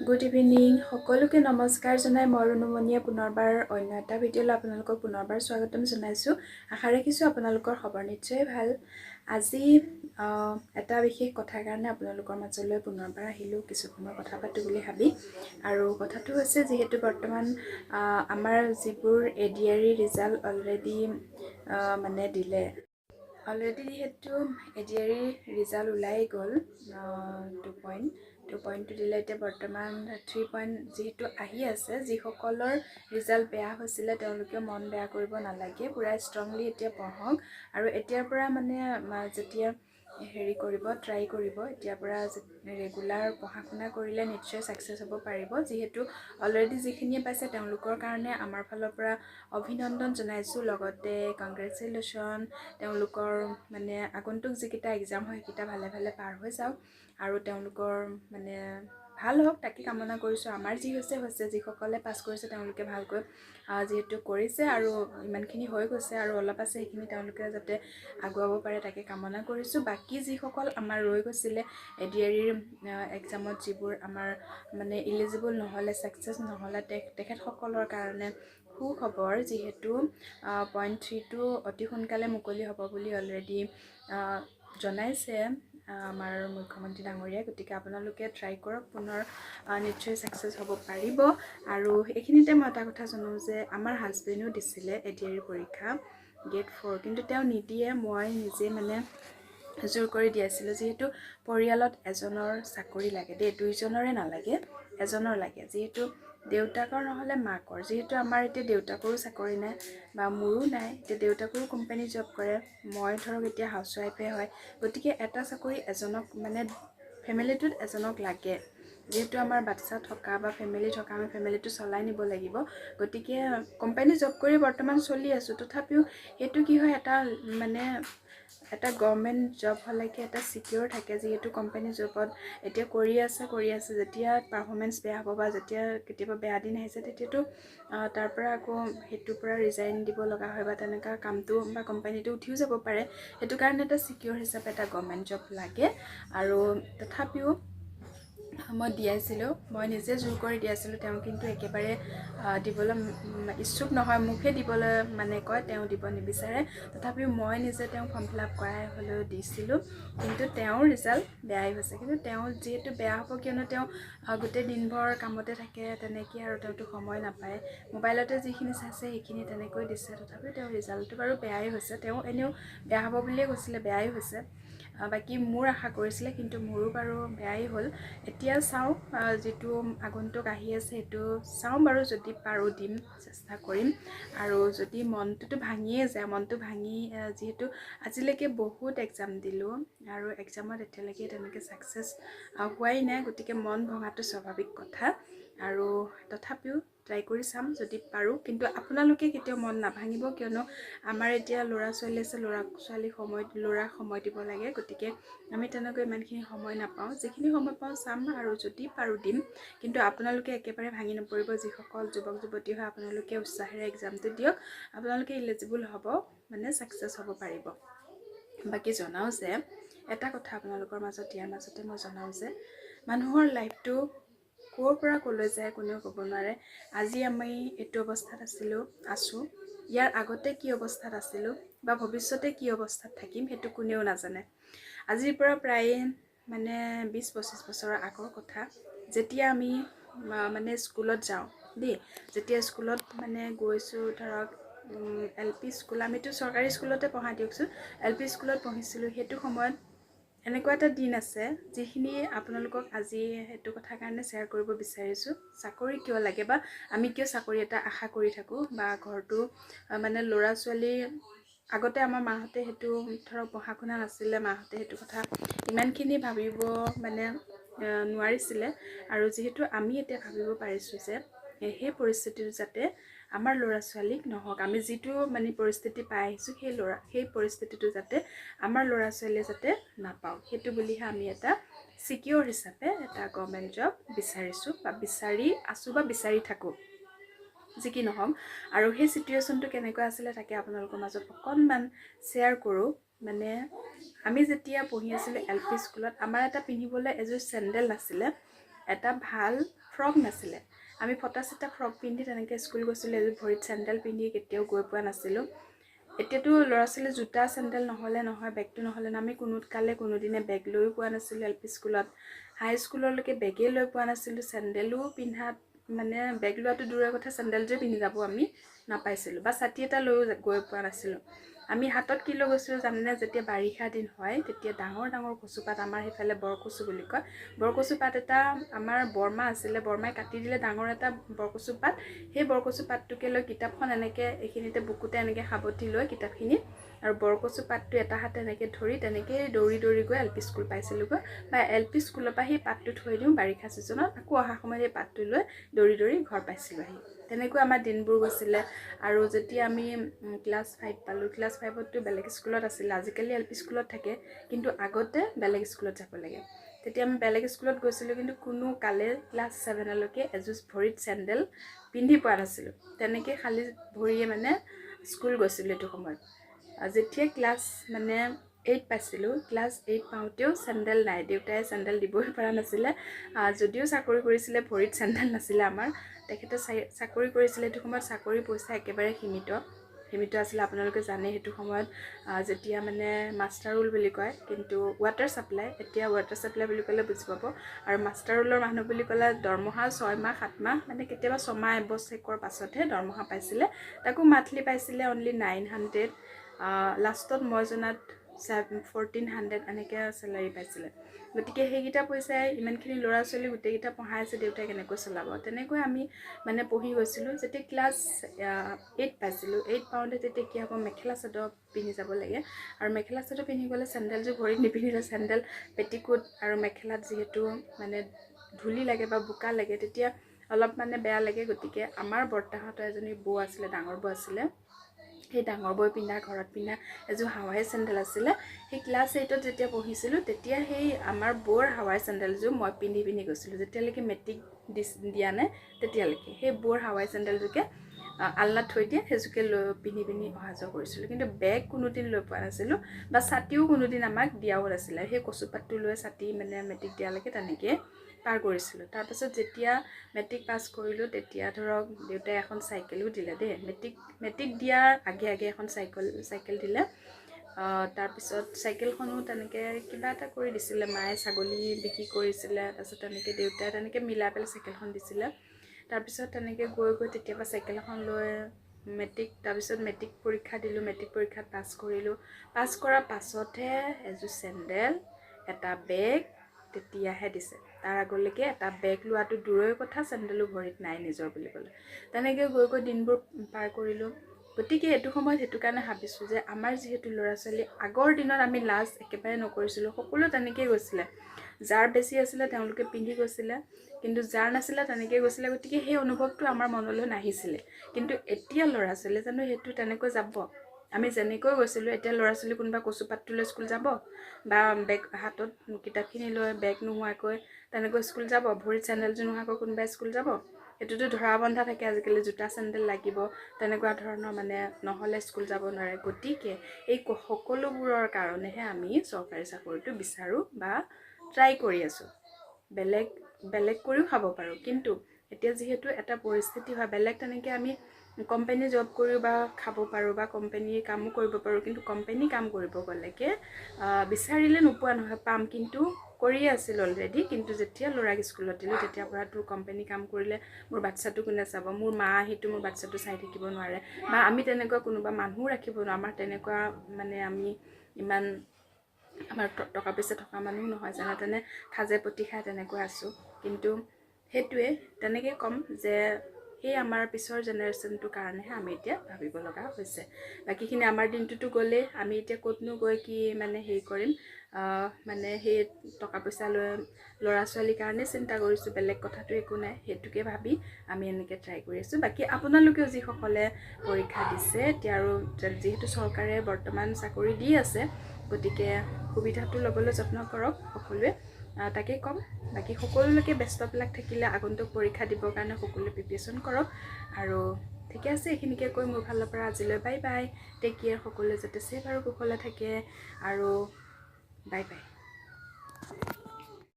Good evening সকলোকে নমস্কাৰ জনাই মই runumoniয়ে পুনৰবাৰ অন্য এটা ভিডিঅ'লৈ আপোনালোকক পুনৰবাৰ স্বাগতম জনাইছো। আশা ৰাখিছো আপোনালোকৰ খবৰ নিশ্চয় ভাল। আজি এটা বিশেষ কথাৰ কাৰণে আপোনালোকৰ মাজলৈ পুনৰবাৰ আহিলো কিছু সময় কথা পাতো বুলি ভাবি। আৰু কথাটো হৈছে যেহেতু বৰ্তমান আমাৰ যিবোৰ ADRE ৰিজাল্ট অলৰেডি মানে দিলে অলৰেডি যেহেতু ADRE ৰিজাল্ট ওলাই গ'ল 2 পইণ্ট দিলে এতিয়া বৰ্তমান 3 পইণ্ট যেহেতু আহি আছে যিসকলৰ ৰিজাল্ট বেয়া হৈছিলে তেওঁলোকে মন বেয়া কৰিব নালাগে পুৰা ষ্ট্ৰংলি এতিয়া পঢ়ক আৰু এতিয়াৰ পৰা মানে যেতিয়া হেৰি কৰিব ট্ৰাই কৰিব এতিয়াৰ পৰা ৰেগুলাৰ পঢ়া শুনা কৰিলে নিশ্চয় সাকসেস হ'ব পাৰিব যেহেতু অলৰেডি যিখিনি পাইছে তেওঁলোকৰ কাৰণে আমাৰ ফালৰ পৰা অভিনন্দন জনাইছো লগতে কংগ্ৰেচুলেশ্যন তেওঁলোকৰ মানে আগন্তুক যিকিটা এক্সাম হয় কিটা ভালে ভালে পাৰ হৈ যাওক আৰু তেওঁলোকৰ মানে ভাল হোক তাকে কামনা কৰিছো আমাৰ যি হৈছে যিসকলে পাস কৰিছে তেওঁলোকে ভালকৈ যেহেতু কৰিছে আৰু ইমানখিনি হৈ গৈছে আৰু অলপ আছে সেইখিনি তেওঁলোকে যাতে আগুৱাব পাৰে তাকে কামনা কৰিছো বাকি যিসকল আমাৰ ৰৈ গৈছিলে ADRE এক্সামত যিবোৰ আমাৰ মানে এলিজিবল নহলে সাকসেস নহলে তেখেতসকলৰ কাৰণে সুখবৰ যেহেতু 0.3 টো অতি সোনকালে মুকলি হ'ব বুলি অলৰেডি জনাইছে আমাৰ মুখ্যমন্ত্ৰী ডাঙৰীয়া গতিকে আপোনালোকে ট্ৰাই কৰক পুনৰ নিশ্চয় সাকসেস হ'ব পাৰিব আৰু এইখিনিতে মই এটা কথা জানো যে আমাৰ হাজবেণ্ডও দিছিলে ADRE পৰীক্ষা গেট 4 কিন্তু তেওঁ নিদিয়ে মই নিজে মানে জোৰ কৰি দিয়াছিলো যেহেতু পৰিয়ালত এজনৰ চাকৰি লাগে দেই দুইজনৰে নালাগে এজনৰ লাগে যেহেতু দেউতাকৰ নহলে মাকৰ যেহেতু আমাৰ এতিয়া দেউতাকৰো চাকৰি নাই বা মোৰো নাই যে দেউতাকৰো কোম্পানী জব কৰে মই ধৰক এতিয়া হাউসৱাইফে হয় গতিকে এটা চাকৰি এজনক মানে ফ্যামিলিটোত এজনক লাগে যেহেতু আমাৰ বাচ্চা থকা বা ফ্যামিলি থকা আমি ফ্যামিলিটো চলাই নিব লাগিব গতিকে কোম্পানী জব কৰি বৰ্তমান চলি আছো তথাপিও এটো কি হয় এটা মানে এটা গভৰ্নমেন্ট জব হলে কি এটা সিকিউৰ থাকে যেহেতু কোম্পানী জবত এতিয়া কৰি আছে যেতিয়া পাৰফৰমেন্স বেয়া হ'ব বা যেতিয়া কেতিয়াবা বেয়া দিন আহিছে তেতিয়াতো তাৰ পৰা আকৌ হেতুৰ পৰা ৰিজাইন দিব লগা হয় বা তেনেকা কামটো বা কোম্পানীটো উঠিও যাব পাৰে হেতু কাৰণে এটা সিকিউৰ হিচাপে এটা গভৰ্নমেন্ট জব লাগে আৰু তথাপিও মই দিয়াছিলো মই নিজে জোৰ কৰি দিয়াছিলো তেওঁ কিন্তু একেবাৰে দিবলৈ ইচ্ছুক নহয় মুখে দিবলৈ মানে কয় তেওঁ দিব নিবিচাৰে তথাপিও মই নিজে তেওঁ ফৰ্ম ফিল আপ কৰাই হলেও দিছিলো কিন্তু তেওঁৰ ৰিজাল্ট বেয়াই হৈছে কিন্তু তেওঁ যেহেতু বেয়া হ'ব কিয়নো তেওঁ গোটেই দিনভৰ কামতে থাকে তেনেকৈ আৰু তেওঁটো সময় নাপায় মোবাইলতে যিখিনি চাইছে সেইখিনি তেনেকৈ দিছে তথাপিও তেওঁৰ ৰিজাল্টটো বাৰু বেয়াই হৈছে তেওঁ এনেও বেয়া হ'ব বুলিয়ে কৈছিলে বেয়াই হৈছে বাকি মোৰ আশা কৰিছিলে কিন্তু মোৰো বাৰু বেয়াই হ'ল এতিয়া চাও যেটো আগন্তুক আহি আছে হেতু চাও বাৰু যদি পাৰো দিম চেষ্টা কৰিম আৰু যদি মনটো ভাঙিয়ে যায় মনটো ভাঙি যেহেতু আজিলৈকে বহুত এক্সাম দিলো আৰু এক্সামত এতিয়ালৈকে তেনেকৈ সাকসেস হোৱাই নাই গতিকে মন ভঙাটো স্বাভাৱিক কথা আৰু তথাপিও ট্ৰাই কৰি চাম যদি পাৰো কিন্তু আপোনালোকে কেতিয়াও মন নাভাঙিব কিয়নো আমাৰ এতিয়া ল'ৰা ছোৱালী আছে ল'ৰা সময় দিব লাগে গতিকে আমি তেনেকৈ ইমানখিনি সময় নাপাওঁ যিখিনি সময় পাওঁ চাম আৰু যদি পাৰো দিম কিন্তু আপোনালোকে একেবাৰে ভাঙি নপৰিব যিসকল যুৱক যুৱতী হয় আপোনালোকে উৎসাহেৰে এক্সামটো দিয়ক আপোনালোকে এলিজিবল হ'ব মানে সাকসেস হ'ব পাৰিব বাকি জনাও যে এটা কথা আপোনালোকৰ মাজত ইয়াৰ মাজতে মই জনাও যে মানুহৰ লাইফটো কোৰ পৰা কলৈ যায় কোনেও ক'ব নোৱাৰে আজি আমি এইটো অৱস্থাত আছো ইয়াৰ আগতে কি অৱস্থাত আছিলো বা ভৱিষ্যতে কি অৱস্থাত থাকিম হেতু কোনেও নাজানে আজিৰ পৰা প্ৰায় মানে 20-25 বছৰৰ আগৰ কথা যেতিয়া আমি মানে স্কুলত যাওঁ দেই যেতিয়া স্কুলত মানে গৈছো ধৰক LP স্কুল আমিতো চৰকাৰী স্কুলতে পঢ়া দিয়কচোন LP স্কুলত পঢ়িছিলো হেতু সময়ত এনেকুৱা এটা দিন আছে যিখিনি আপোনালোকক আজি হেতু কথা কাৰণে শেয়াৰ কৰিব বিচাৰিছো চাকৰি কিয় লাগে বা আমি কিয় চাকৰি এটা আশা কৰি থাকো বা ঘৰটো মানে ল'ৰা ছোৱালী আগতে আমাৰ মাহতে হেতু ধৰক পঢ়া শুনা নাছিলে মাহতে হেতু কথা ইমানখিনি ভাবিব মানে নোৱাৰিছিলে আৰু যেহেতু আমি এতিয়া ভাবিব পাৰিছো যে এই পৰিস্থিতিটো যাতে আমাৰ ল'ৰা ছোৱালীক নহওক আমি যেটো মানে পৰিস্থিতি পাই আহিছো সেই পৰিস্থিতিটো যাতে আমাৰ ল'ৰা ছোৱালীয়ে যাতে নাপাও হেতু বুলিহে আমি এটা সিকিউৰ হিচাপে এটা গভৰ্নমেন্ট জব বিচাৰিছো বা বিচাৰি আছো বা বিচাৰি থাকো যি কি নহওক আৰু সেই সিচুৱেশনটো কেনেকৈ আছিল তাকে আপোনালোকৰ মাজত অকনমান শেয়াৰ কৰো মানে আমি যেতিয়া পঢ়ি আছিলো LP স্কুলত আমাৰ এটা পিন্ধিবলৈ এযোৰ চেন্ডেল নাছিলে এটা ভাল ফ্ৰক নাছিলে আমি ফটা চিটা ফ্ৰক পিন্ধি তেনেকৈ স্কুল গৈছিলোঁ এযোৰ ভৰিত চেণ্ডেল পিন্ধি কেতিয়াও গৈ পোৱা নাছিলোঁ এতিয়াতো ল'ৰা ছোৱালী জোতা চেণ্ডেল নহ'লে নহয় বেগটো নহ'লে আমি কোনোদিনে বেগ লৈও পোৱা নাছিলোঁ এল পি স্কুলত হাই স্কুললৈকে বেগেই লৈ পোৱা নাছিলোঁ চেণ্ডেলো পিন্ধাত মানে বেগ লোৱাটো দূৰৰ কথা চেণ্ডেলযোৰ পিন্ধি যাব আমি নাপাইছিলোঁ বা ছাতি এটা লৈও গৈ পোৱা নাছিলোঁ আমি হাতত কি লৈ গৈছিলোঁ জানেনে যেতিয়া বাৰিষা দিন হয় তেতিয়া ডাঙৰ ডাঙৰ কচুপাত আমাৰ সেইফালে বৰকচু বুলি কয় বৰকচু পাত এটা আমাৰ বৰমা আছিলে বৰমাই কাটি দিলে ডাঙৰ এটা বৰকচু পাত সেই বৰকচু পাতটোকে লৈ কিতাপখন এনেকৈ এইখিনিতে বুকুতে এনেকৈ সাৱটি লৈ কিতাপখিনি আৰু বৰকচু পাতটো এটা হাতে এনেকৈ ধৰি তেনেকৈ দৌৰি দৌৰি গৈ এল পি স্কুল পাইছিলোঁগৈ বা এল পি স্কুলৰ পৰা সেই পাতটো থৈ দিওঁ বাৰিষা ছিজনত আকৌ অহা সময়ত সেই পাতটো লৈ দৌৰি দৌৰি ঘৰ পাইছিলোঁ আহি তেনেকৈ আমাৰ দিনবোৰ গৈছিলে আৰু যেতিয়া আমি ক্লাছ 5 পালোঁ ক্লাছ 5ততো বেলেগ স্কুলত আছিলে আজিকালি এল পি স্কুলত থাকে কিন্তু আগতে বেলেগ স্কুলত যাব লাগে তেতিয়া আমি বেলেগ স্কুলত গৈছিলোঁ কিন্তু কোনো কালে ক্লাছ 7লৈকে এযোৰ ভৰিত চেণ্ডেল পিন্ধি পোৱা নাছিলোঁ তেনেকৈ খালী ভৰিয়ে মানে স্কুল গৈছিলোঁ এইটো সময়ত যেতিয়া ক্লাছ মানে 8 পাইছিলোঁ ক্লাছ 8 পাওঁতেও চেণ্ডেল নাই দেউতাই চেণ্ডেল দিবই পৰা নাছিলে যদিও চাকৰি কৰিছিলে ভৰিত চেণ্ডেল নাছিলে আমাৰ তেখেতে চাকৰি কৰিছিলে এইটো সময়ত চাকৰি পইচা একেবাৰে সীমিত আছিলে আপোনালোকে জানে সেইটো সময়ত যেতিয়া মানে মাষ্টাৰ ৰোল বুলি কয় কিন্তু ৱাটাৰ ছাপ্লাই এতিয়া ৱাটাৰ ছাপ্লাই বুলি ক'লে বুজি পাব আৰু মাষ্টাৰ ৰোলৰ মানুহ বুলি ক'লে দৰমহা 6 মাহ 7 মাহ মানে কেতিয়াবা 6 মাহ এবছৰৰ পাছতহে দৰমহা পাইছিলে তাকো মান্থলি পাইছিলে অনলি 900 লাষ্টত মই জনাত 1400 এনেকৈ চেলাৰী পাইছিলে গতিকে সেইকেইটা পইচাই ইমানখিনি ল'ৰা ছোৱালী গোটেইকেইটা পঢ়াই আছে দেউতাই কেনেকৈ চলাব তেনেকৈ আমি মানে পঢ়ি গৈছিলোঁ যেতিয়া ক্লাছ 8 পাইছিলোঁ 8 পাওঁতে তেতিয়া কি হ'ব মেখেলা চাদৰ পিন্ধি যাব লাগে আৰু মেখেলা চাদৰ পিন্ধি গ'লে চেণ্ডেলযোৰ ভৰিত নিপিন্ধিলে চেণ্ডেল পেটিকোট আৰু মেখেলাত যিহেতু মানে ধূলি লাগে বা বোকা লাগে তেতিয়া অলপ মানে বেয়া লাগে গতিকে আমাৰ বৰ্তাহঁতৰ এজনী বৌ আছিলে ডাঙৰ বৌ আছিলে সেই ডাঙৰ বৈ পিন্ধা ঘৰত পিন্ধা এযোৰ হাৱাই চেণ্ডেল আছিলে সেই ক্লাছ 8ত যেতিয়া পঢ়িছিলোঁ তেতিয়া সেই আমাৰ বৌৰ হাৱাই চেণ্ডেলযোৰ মই পিন্ধি গৈছিলোঁ যেতিয়ালৈকে মেট্ৰিক দিয়া নাই তেতিয়ালৈকে সেই বৌৰ হাৱাই চেণ্ডেলযোৰকে আলনাত থৈ দিয়ে সেইযোৰকে লৈ পিন্ধি অহা যোৱা কৰিছিলোঁ কিন্তু বেগ কোনোদিন লৈ পোৱা নাছিলোঁ বা ছাতিও কোনোদিন আমাক দিয়াও নাছিলে সেই কচুপাতটো লৈ ছাতি মানে মেট্ৰিক দিয়ালৈকে তেনেকৈ পাৰ কৰিছিলোঁ তাৰপাছত যেতিয়া মেট্ৰিক পাছ কৰিলোঁ তেতিয়া ধৰক দেউতাই এখন চাইকেলো দিলে দেই মেট্ৰিক দিয়াৰ আগে এখন চাইকেল দিলে তাৰপিছত চাইকেলখনো তেনেকৈ কিবা এটা কৰি দিছিলে মায়ে ছাগলী বিক্ৰী কৰিছিলে তাৰপিছত তেনেকৈ দেউতাই তেনেকৈ মিলাই পেলাই চাইকেলখন দিছিলে তাৰপিছত তেনেকৈ গৈ তেতিয়াবা চাইকেল এখন লৈ তাৰপিছত মেট্ৰিক পৰীক্ষা দিলোঁ মেট্ৰিক পৰীক্ষাত পাছ কৰিলোঁ পাছ কৰাৰ পাছতহে এযোৰ চেণ্ডেল এটা বেগ তেতিয়াহে দিছে তাৰ আগলৈকে এটা বেগ লোৱাটো দূৰৰে কথা চেণ্ডেলো ভৰিত নাই নিজৰ বুলি ক'লে তেনেকৈ গৈ দিনবোৰ পাৰ কৰিলোঁ গতিকে এইটো সময়ত সেইটো কাৰণে ভাবিছোঁ যে আমাৰ যিহেতু ল'ৰা ছোৱালী আগৰ দিনত আমি লাজ একেবাৰে নকৰিছিলোঁ সকলো তেনেকৈয়ে গৈছিলে যাৰ বেছি আছিলে তেওঁলোকে পিন্ধি গৈছিলে কিন্তু যাৰ নাছিলে তেনেকৈ গৈছিলে গতিকে সেই অনুভৱটো আমাৰ মনলৈ নাহিছিলে কিন্তু এতিয়া ল'ৰা ছোৱালী জানো সেইটো তেনেকৈ যাব আমি যেনেকৈ গৈছিলোঁ এতিয়া ল'ৰা ছোৱালী কোনোবা কচুপাতটো লৈ স্কুল যাব বা বেগ হাতত কিতাপখিনি লৈ বেগ নোহোৱাকৈ তেনেকৈ স্কুল যাব ভৰিত চেণ্ডেলযোৰ নোহোৱাকৈ কোনোবা স্কুল যাব এইটোতো ধৰা বন্ধা থাকে আজিকালি জোতা চেণ্ডেল লাগিব তেনেকুৱা ধৰণৰ মানে নহ'লে স্কুল যাব নোৱাৰে গতিকে এই সকলোবোৰৰ কাৰণেহে আমি চৰকাৰী চাকৰিটো বিচাৰোঁ বা ট্ৰাই কৰি আছোঁ বেলেগ কৰিও খাব পাৰোঁ কিন্তু এতিয়া যিহেতু এটা পৰিস্থিতি হয় বেলেগ তেনেকৈ আমি কোম্পানী জব কৰিও বা খাব পাৰোঁ বা কোম্পানীৰ কামো কৰিব পাৰোঁ কিন্তু কোম্পানী কাম কৰিব গ'লেকে বিচাৰিলে নোপোৱা নহয় পাম কিন্তু কৰিয়ে আছিল অলৰেডি কিন্তু যেতিয়া ল'ৰাক স্কুলত দিলোঁ তেতিয়াৰ পৰা তোৰ কোম্পানী কাম কৰিলে মোৰ বাচ্ছাটো কোনে চাব মোৰ মা আহিটো মোৰ বাচ্ছাটো চাই থাকিব নোৱাৰে বা আমি তেনেকুৱা কোনোবা মানুহো ৰাখিব নোৱাৰোঁ আমাৰ তেনেকুৱা মানে আমি ইমান আমাৰ টকা পইচা থকা মানুহ নহয় যেনে তেনে খাজে পতি খাই তেনেকৈ আছোঁ কিন্তু সেইটোৱে তেনেকৈ ক'ম যে সেই আমাৰ পিছৰ জেনেৰেশ্যনটোৰ কাৰণেহে আমি এতিয়া ভাবিব লগা হৈছে বাকীখিনি আমাৰ দিনটোতো গ'লেই আমি এতিয়া ক'তনো গৈ কি মানে হেৰি কৰিম মানে সেই টকা পইচা লৈ ল'ৰা ছোৱালীৰ কাৰণে চিন্তা কৰিছোঁ বেলেগ কথাটো একো নাই সেইটোকে ভাবি আমি এনেকৈ ট্ৰাই কৰি আছোঁ বাকী আপোনালোকেও যিসকলে পৰীক্ষা দিছে এতিয়া আৰু যিহেতু চৰকাৰে বৰ্তমান চাকৰি দি আছে গতিকে সুবিধাটো ল'বলৈ যত্ন কৰক সকলোৱে তাকে ক'ম বাকী সকলোলৈকে ব্যস্তবিলাক থাকিলে আগন্তুক পৰীক্ষা দিবৰ কাৰণে সকলোৱে প্ৰিপেৰেশ্যন কৰক আৰু ঠিকে আছে এইখিনিকে কৈ মোৰ ফালৰ পৰা আজিলৈ বাই বাই টেক কেয়াৰ সকলোৱে যাতে ছেফ আৰু কুশলে থাকে আৰু বাই বাই